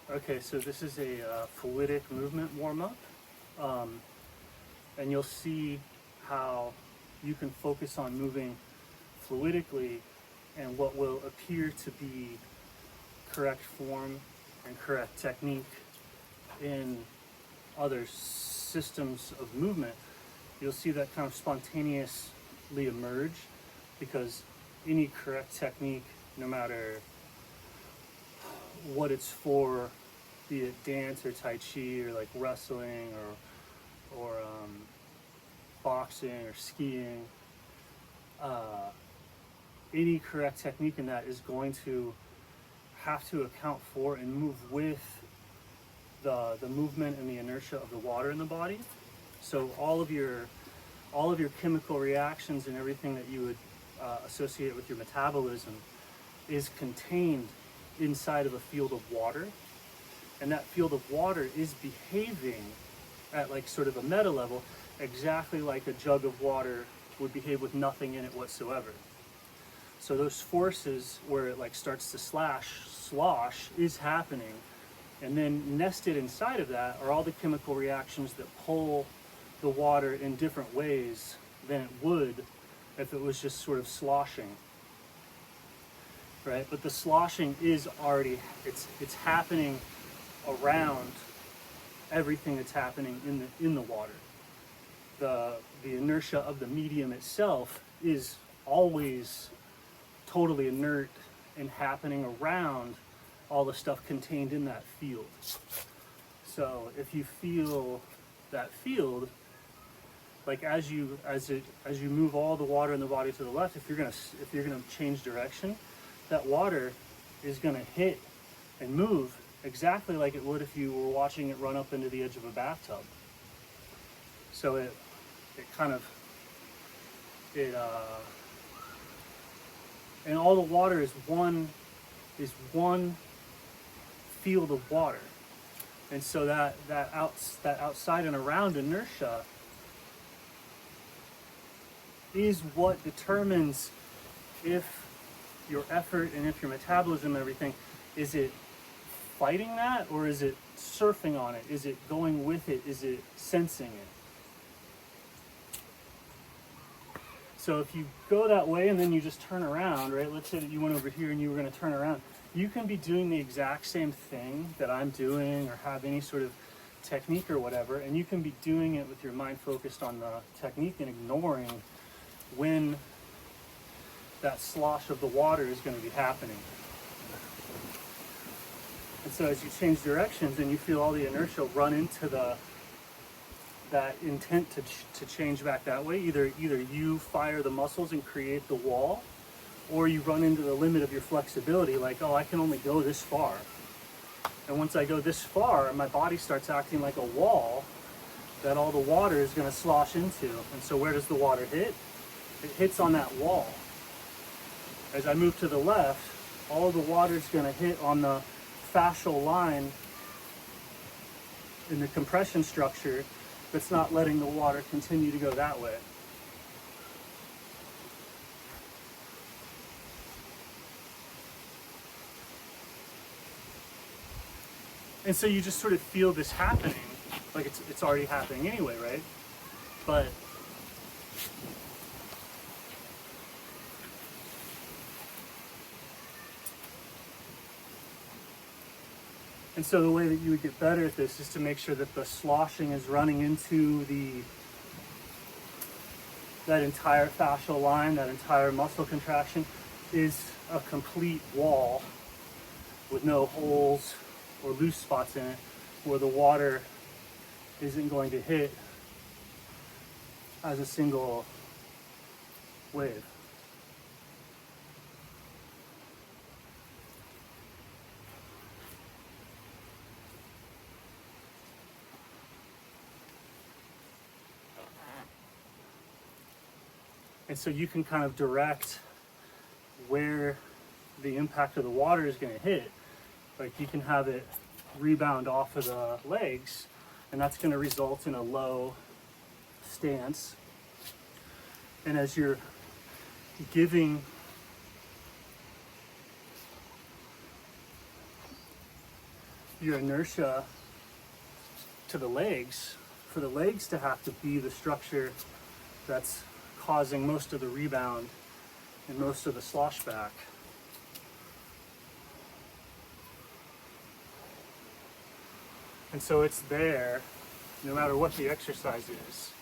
Okay, so this is a fluidic movement warm-up, and you'll see how you can focus on moving fluidically and what will appear to be correct form and correct technique in other systems of movement. You'll see that kind of spontaneously emerge because any correct technique, no matter what it's for, be it dance or tai chi or like wrestling or boxing or skiing, any correct technique in that is going to have to account for and move with the movement and the inertia of the water in the body. So all of your chemical reactions and everything that you would associate with your metabolism is contained inside of a field of water, and that field of water is behaving at like sort of a meta level exactly like a jug of water would behave with nothing in it whatsoever. So those forces where it like starts to slosh is happening, and then nested inside of that are all the chemical reactions that pull the water in different ways than it would if it was just sort of sloshing, right? But the sloshing is already, it's happening around everything that's happening in the water. The inertia of the medium itself is always totally inert and happening around all the stuff contained in that field. So if you feel that field, like as you move all the water in the body to the left, if you're gonna change direction, that water is gonna hit and move exactly like it would if you were watching it run up into the edge of a bathtub. So it kind of and all the water is one field of water, and so that outside and around inertia is what determines if your effort and if your metabolism and everything, is it fighting that or is it surfing on it? Is it going with it? Is it sensing it? So if you go that way and then you just turn around, right? Let's say that you went over here and you were going to turn around. You can be doing the exact same thing that I'm doing or have any sort of technique or whatever, and you can be doing it with your mind focused on the technique and ignoring when that slosh of the water is going to be happening. And so as you change directions and you feel all the inertia run into that intent to change back that way, either you fire the muscles and create the wall, or you run into the limit of your flexibility, like, oh, I can only go this far. And once I go this far, my body starts acting like a wall that all the water is going to slosh into. And so where does the water hit? It hits on that wall. As I move to the left, all the water is going to hit on the fascial line in the compression structure that's not letting the water continue to go that way. And so you just sort of feel this happening, like it's already happening anyway, right? But and so the way that you would get better at this is to make sure that the sloshing is running into that entire fascial line, that entire muscle contraction is a complete wall with no holes or loose spots in it where the water isn't going to hit as a single wave. And so you can kind of direct where the impact of the water is going to hit. Like you can have it rebound off of the legs, and that's going to result in a low stance. And as you're giving your inertia to the legs, for the legs to have to be the structure that's causing most of the rebound and most of the slosh back. And so it's there no matter what the exercise is.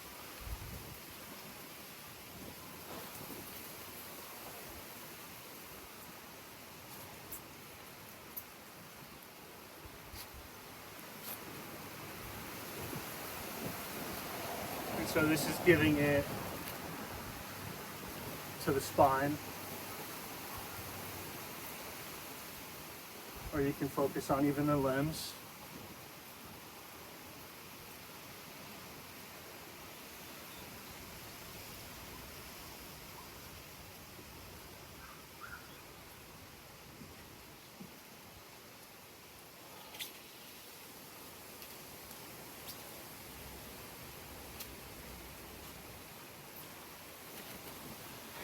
And so this is giving it to the spine. Or you can focus on even the limbs.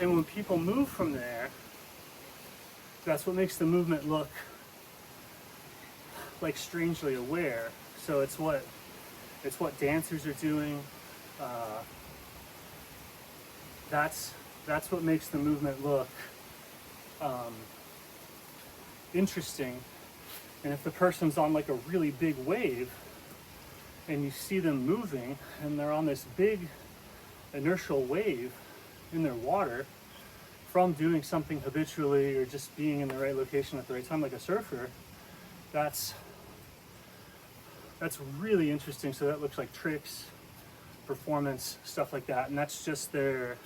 And when people move from there, that's what makes the movement look like strangely aware. So it's what dancers are doing. That's what makes the movement look interesting. And if the person's on like a really big wave and you see them moving and they're on this big inertial wave in their water from doing something habitually or just being in the right location at the right time like a surfer, that's really interesting. So that looks like tricks, performance, stuff like that. And that's just their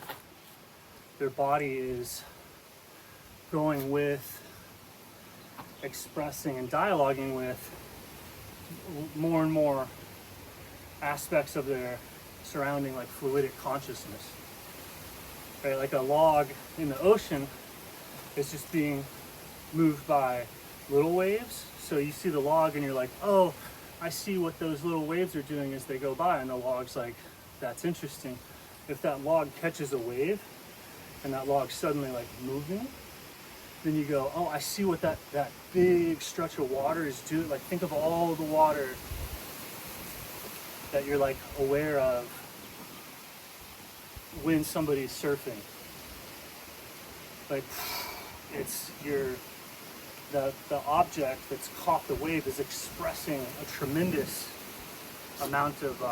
body is going with, expressing and dialoguing with more and more aspects of their surrounding, like fluidic consciousness. Right? Like a log in the ocean is just being moved by little waves. So you see the log and you're like, oh, I see what those little waves are doing as they go by. And the log's like, that's interesting. If that log catches a wave and that log's suddenly like moving, then you go, oh, I see what that big stretch of water is doing. Like think of all the water that you're like aware of when somebody's surfing. Like it's the object that's caught the wave is expressing a tremendous amount of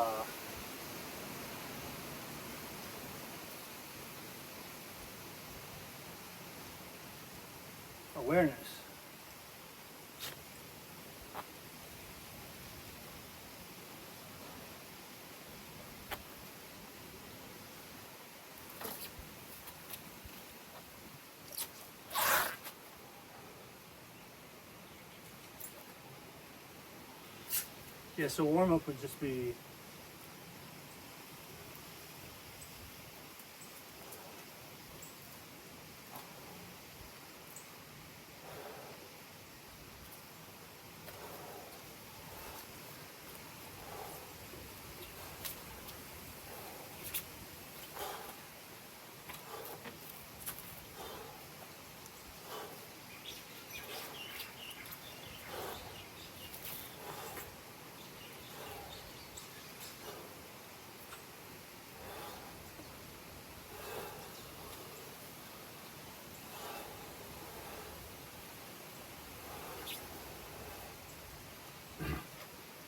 awareness. Yeah, so warm-up would just be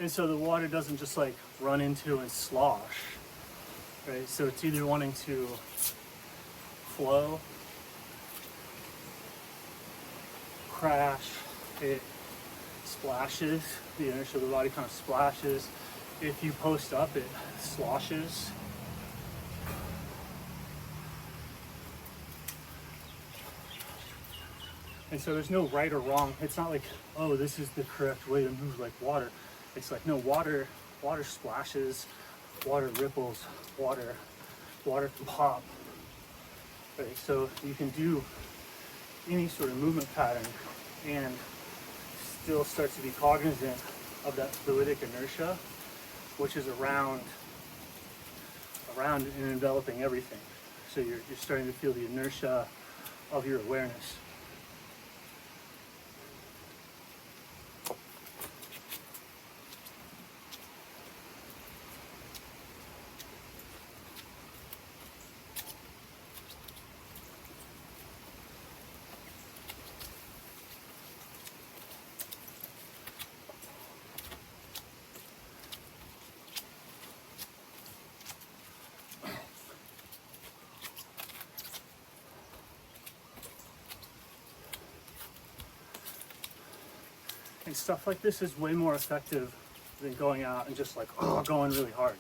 and so the water doesn't just like run into and slosh, right? So it's either wanting to flow, crash, it splashes, the inertia of the body kind of splashes. If you post up, it sloshes. And so there's no right or wrong. It's not like, oh, this is the correct way to move like water. It's like, no, water splashes, water ripples, water can pop. Right? So you can do any sort of movement pattern and still start to be cognizant of that fluidic inertia, which is around and enveloping everything. So you're starting to feel the inertia of your awareness. And stuff like this is way more effective than going out and just like, oh, going really hard.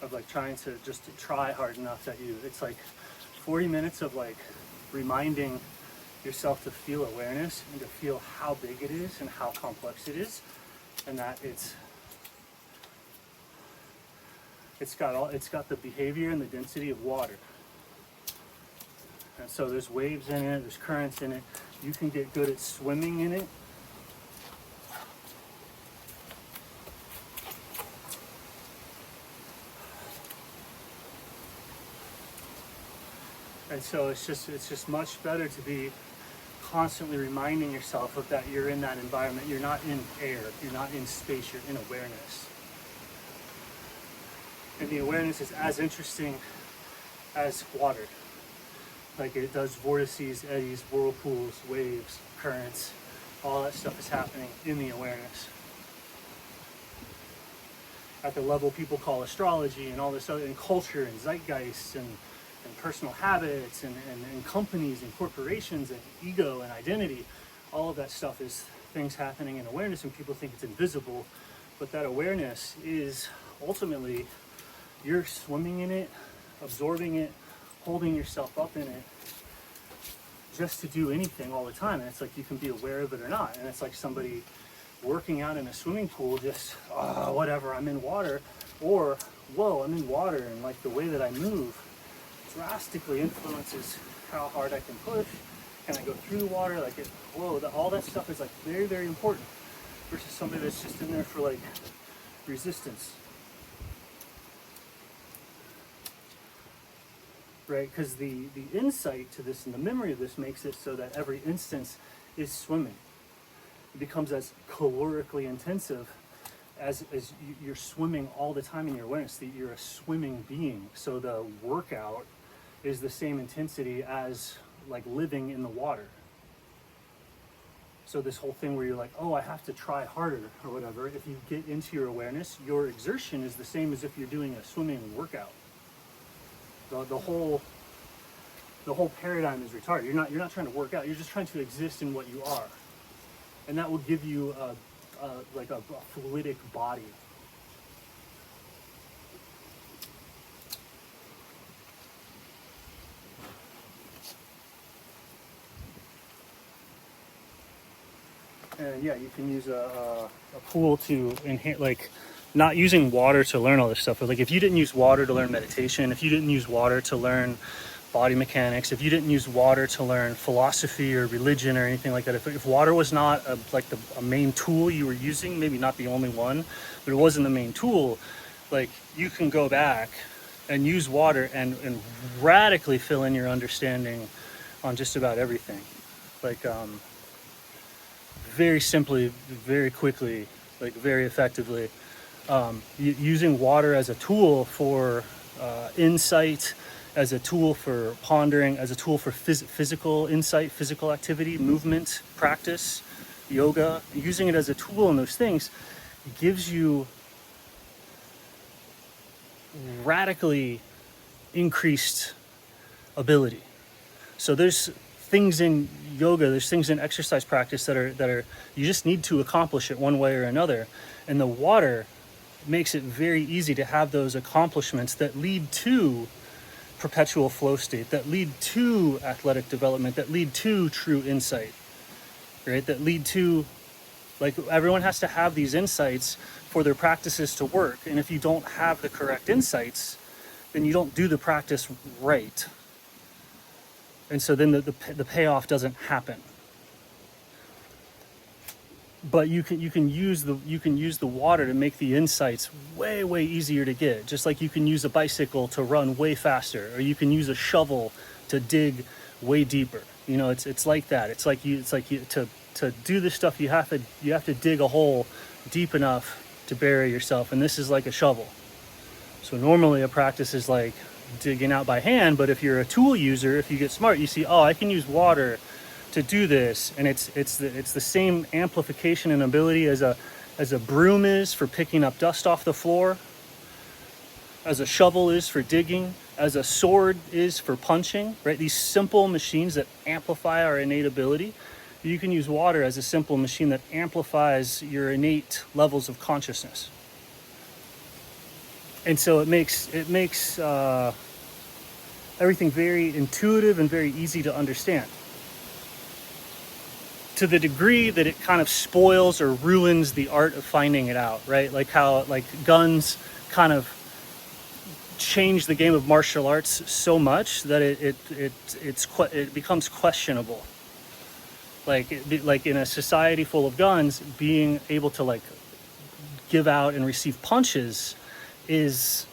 Of like trying to just to try hard enough that it's like 40 minutes of like reminding yourself to feel awareness and to feel how big it is and how complex it is, and that it's got the behavior and the density of water. And so there's waves in it, there's currents in it. You can get good at swimming in it. And so it's just much better to be constantly reminding yourself of that you're in that environment. You're not in air, you're not in space, you're in awareness. And the awareness is as interesting as water. Like it does vortices, eddies, whirlpools, waves, currents. All that stuff is happening in the awareness. At the level people call astrology and all this other, and culture and zeitgeist and personal habits and companies and corporations and ego and identity, all of that stuff is things happening in awareness, and people think it's invisible, but that awareness is ultimately you're swimming in it, absorbing it, holding yourself up in it, just to do anything all the time. And it's like you can be aware of it or not. And it's like somebody working out in a swimming pool, just whatever, I'm in water, or whoa, I'm in water, and like the way that I move drastically influences how hard I can push. Can I go through the water? Like all that stuff is like very, very important versus somebody that's just in there for like resistance. Right? Because the insight to this and the memory of this makes it so that every instance is swimming. It becomes as calorically intensive as you're swimming all the time in your awareness, that you're a swimming being. So the workout is the same intensity as like living in the water. So this whole thing where you're like, oh, I have to try harder or whatever, if you get into your awareness, your exertion is the same as if you're doing a swimming workout. The whole paradigm is retarded. You're not trying to work out. You're just trying to exist in what you are, and that will give you a fluidic body. And yeah, you can use a pool to enhance, like, not using water to learn all this stuff, but like if you didn't use water to learn meditation, if you didn't use water to learn body mechanics, if you didn't use water to learn philosophy or religion or anything like that, if water was not a main tool you were using, maybe not the only one, but it wasn't the main tool, like you can go back and use water and radically fill in your understanding on just about everything. Like very simply, very quickly, like very effectively. Using water as a tool for insight, as a tool for pondering, as a tool for physical insight, physical activity, movement, practice, yoga, using it as a tool in those things gives you radically increased ability. So there's things in yoga, there's things in exercise practice that are you just need to accomplish it one way or another, and the water makes it very easy to have those accomplishments that lead to perpetual flow state, that lead to athletic development, that lead to true insight, right? That lead to, like, everyone has to have these insights for their practices to work. And if you don't have the correct insights, then you don't do the practice right. And so then the payoff doesn't happen. But you can use the water to make the insights way easier to get. Just like you can use a bicycle to run way faster, or you can use a shovel to dig way deeper. You know, it's like that. It's like you to do this stuff you have to dig a hole deep enough to bury yourself, and this is like a shovel. So normally a practice is like digging out by hand, but if you're a tool user, if you get smart, you see, oh, I can use water to do this, and it's the same amplification and ability as a broom is for picking up dust off the floor, as a shovel is for digging, as a sword is for punching, right? These simple machines that amplify our innate ability, you can use water as a simple machine that amplifies your innate levels of consciousness. And so it makes everything very intuitive and very easy to understand, to the degree that it kind of spoils or ruins the art of finding it out, right? Like how like guns kind of change the game of martial arts so much that it becomes questionable. Like in a society full of guns, being able to like give out and receive punches it's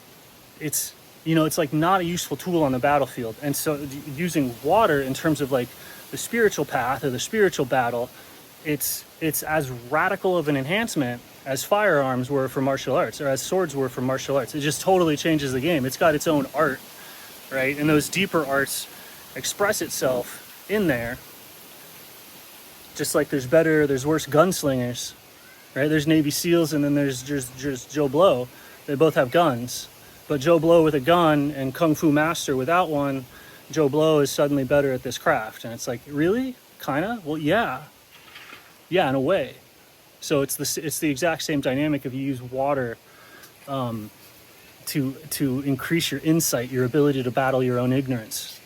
like not a useful tool on the battlefield. And so using water in terms of like the spiritual path or the spiritual battle, it's as radical of an enhancement as firearms were for martial arts, or as swords were for martial arts. It just totally changes the game. It's got its own art, right? And those deeper arts express itself in there. Just like there's worse gunslingers, right? There's Navy SEALs, and then there's Joe Blow. They both have guns, but Joe Blow with a gun and Kung Fu Master without one, Joe Blow is suddenly better at this craft. And it's like, really? Kinda? Well, yeah, in a way. So it's the exact same dynamic if you use water to increase your insight, your ability to battle your own ignorance.